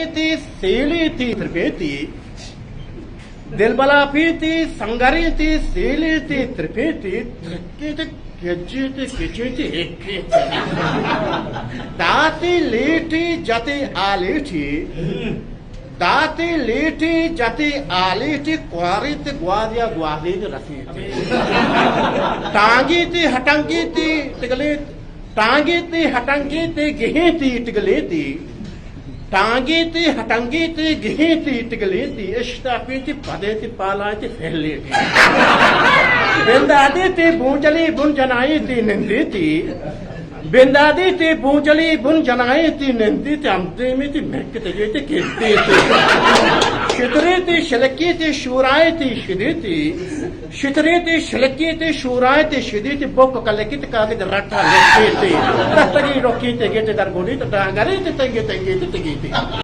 Sangariti, Seliti, Tripeti, Delbalapiti, Sangariti, Seliti, Tripeti, Trikiti, Kajiti, Kichiti, Dati, Liti, Jati, Aliti, Dati, Liti, Jati, Aliti, Quariti, Guadia, Guadi, Rafiti, Tangiti, Hatangiti, Tigalit, Tangiti, Hatangiti, Gihiti, Tigaliti, Tangiti, Hatangiti, Gihiti, Tigaliti, Estapiti, Padeti, Palati, Feliti, Bendaditi, Bunjali, Bunjanaiti, Nenditi, Bendaditi, Bunjali, Bunjanaiti, Nenditi, Amdimiti, Mekiti, Kititi, Shitriti, Shalakiti, Shuraiti, Shiditi, Shitriti, Shalakiti, Shuraiti, Shiditi, Boko Kalakiti, Kadi, Rata, Lekiti, Tatagi, Rokiti, Get it, Argonita, Tangariti, Tangiti, Tangiti.